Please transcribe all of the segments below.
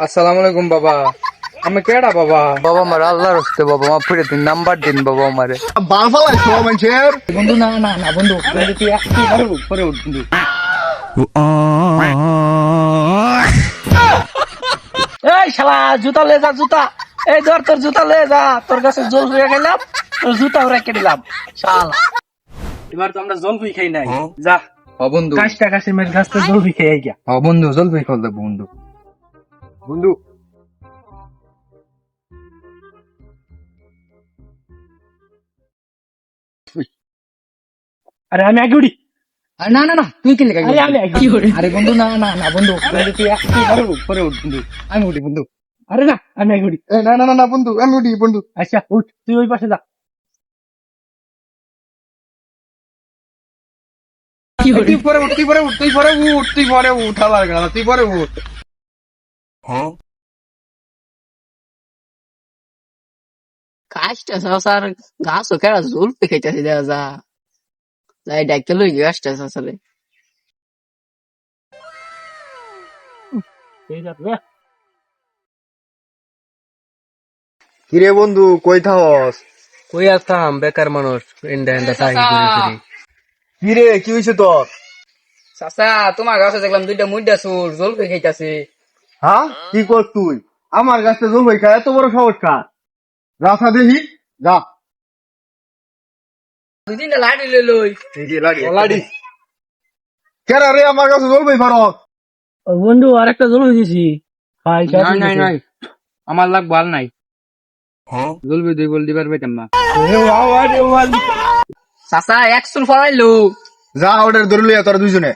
আসসালামু আলাইকুম বাবা। আমি কেডা বাবা? বাবা আমার আল্লাহর হস্তে বাবা মাফ করে দিন, নাম্বার দিন বাবা আমারে। বাল ফালাইছো মানুষের। বন্ধু না না না বন্ধু, বন্ধু তুই একটু পরে উঠ বন্ধু। এই শালা জুতা লে যা, জুতা এই ধর তোর জুতা লে যা, তোর কাছে জল হয়ে গেলাম, তোর জুতা রেখে দিলাম শালা। এবার তো আমরা জল খাই নাই, যা ও বন্ধু, কাশটা কাশি মেরে গাছটা জল খেয়ে গিয়া। ও বন্ধু জলদি ফল দেব বন্ধু। বন্ধু আরে আমি আগে উড়ি, আরে না না না তুই কি লেখা? আরে আমি আগে উড়ি। আরে বন্ধু না না না বন্ধু, বন্ধু তুই একটু পরে উঠ বন্ধু। আমি উঠি বন্ধু। আরে না আমি আগে উড়ি। না না না না বন্ধু, আমি উঠি বন্ধু। আচ্ছা উঠ, তুই ওই পাশে যা। তুই পরে উঠ, তুই পরে উঠ, তুই পরে উঠ, তুই পরে উঠ, হালার গালা, তুই পরে উঠ। কাজটা সাসার ঘাস ও কেডা জল খাইতেছে দেখা যা যাই ডাইতে লই গাছটা সাসারে এই যা রে। কিরে বন্ধু কই থাকস? কই আসতাম বেকার মানুষ, ইন্ডা ইন্ডা তাই কিরে কি হইছে তোর? চাচা তোমার গাছে দেখলাম দুইটা মুইডা সুর জল খাইতেছে। হ্যাঁ কি কর তুই? আমার কাছে জল হই খায়, এত বড় সাহস কার? রাখা দেখি, যা। দুই তিনটা লাড়ি লই লই লাড়ি কেরা রে আমার কাছে জল হই ফারক? ও বন্ধু আরেকটা জল হয়েছি। নাই নাই নাই, আমার লাগ ভাল নাই। জলদি দুই বল দিবার পাইতাম না। চাচা একশন ফরাইলো যা অর্ডার ধরে লইয়া তোরা দুইজনে।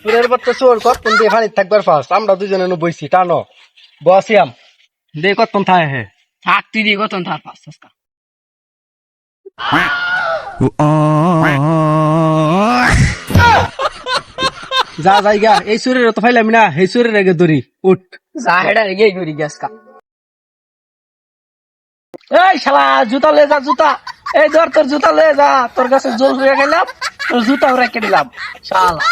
সুরের বাচ্চা চোর কতক্ষণ দিয়ে ফানি থাকবার ফার্স্ট, আমরা দুজনে বইছি টানো বসিয়াম দে কতক্ষণ থাকে হে। থাক তুই দিয়ে কত থাক পাঁচ চাচা। যা জায়গা এই সুরের তো ফাইলাম না, এই সুরের আগে দড়ি উঠ। যা হেডা রেগে গরি গ্যাস কা। এই শালা জুতা লে যা, জুতা এই ধর তোর জুতা লে যা, তোর কাছে জল হয়ে গেলাম, তোর জুতা রেখে দিলাম শালা।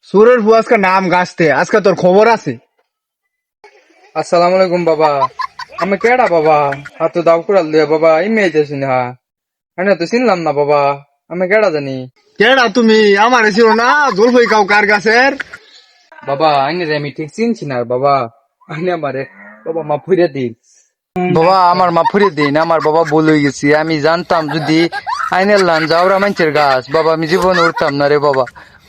সুরের বুয়া আজকে নাম গাছতে, আজকে তোর খবর আছে। আসসালামু আলাইকুম বাবা। আমি কেডা বাবা? হাত তো দাও কুড়াল দিয়ে বাবা, এই মেয়ে যাচ্ছি না। আমি তো চিনলাম না বাবা, আমি কেডা জানি? কেডা তুমি? আমার ছিল না জল হই কাউ কার গাছের? বাবা আইনে রে আমি ঠিক চিনছি না বাবা। আইনে আমারে বাবা মাফ করে দিন। বাবা আমার মাফ করে দিন, আমার বাবা ভুল হয়ে গেছি। আমি জানতাম যদি আইনের লান যাওরা মানুষের গাছ বাবা আমি জীবনে উঠতাম না রে বাবা।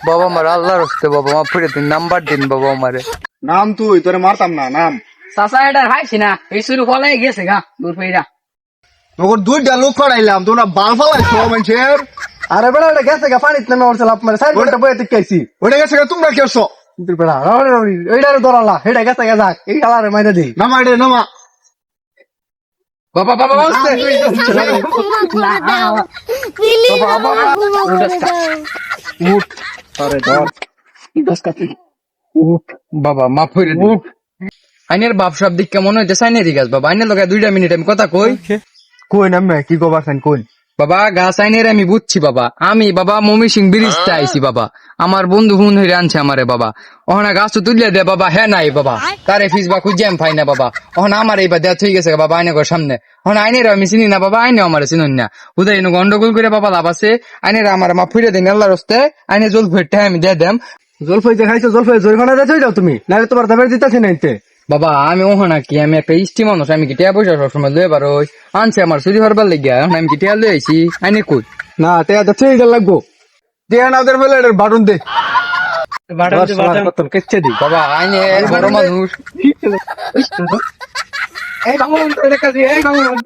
বাবা আমার আল্লাহর হস্তে বাবা মাফ করে দিন, নাম্বার দিন বাবা আমারে। নাম তুই, তোরে মারতাম না নাম। চাচা হেডা হাইছি না, এই শুরু ফলাই গেছে গা দূর ফেরা। তোর দুইটা লোক ফাড়াইলাম, তোমরা বাল ফালাইছো মানুষের। আরে বেড়া ওটা গেছে গা পানিত নামে ওর লাভ মারে 4 ঘন্টা বইতে খাইছি। ওটা গেছে গা, তোমরা কেছো বেড়া রাউরে রাউরি এইটারে ধরালা, এটা গেছে গা যাক এই শালারে মাইরা দেই। নামা রে নামা। বাবা বাবা আসছে। উঠ আরে ধর উঠ বাবা মাফ করে দিন। আইনের বাপ সব দিক কেমন হইতেছে? আইনেরই গাছ বাবা, আইনের লগে 2 মিনিট আমি কথা কই। কই নামে কি কবাছেন কই? বাবা গাছ আইনের আমি বুঝছি বাবা, আমি বাবা মমি সিং ব্রিজটা আইছি বাবা, আমার বন্ধু ফোন হইরে আনছে আমারে বাবা। ওখানে গাছ তো তুললে দে বাবা, হ্যাঁ নাই বাবা, তারে ফিস বা খুঁজে আমি পাই না বাবা। ওখানে আমার এইবার দেয়া হয়ে গেছে বাবা আইনে ঘর সামনে। ওখানে আইনের আমি চিনি না বাবা, আইনে আমার চিনুন না। উদয় এনে গন্ডগোল করে বাবা লাভ আছে। আইনের আমার মা ফুইরে দিন আল্লাহর হস্তে, আইনে জল ফুটে আমি দিয়ে দেম। জলফাই যে খাইছো জলফাই জরিমানা দিতে যাও তুমি, নাহলে তোমার দাবের দিতেছি না ইতে। বাবা আমি ওখানে কি, আমি একটা ইষ্টি মানুষ, আমি কি টিয়া পয়সা সবসময় লয়ে পারো? আনছে আমার চুরি হরবার লেগে, এখন আমি কি টিয়া লয়ে আইছি? আইনে কই না টেয়া তো ঠিক লাগবো। দেয়া না ওদের ফেলে এটার বাটন দে। কত কেচ্ছে দি বাবা আইনে বড় মানুষ। এই ভাঙন, এটা কাজে এই ভাঙন।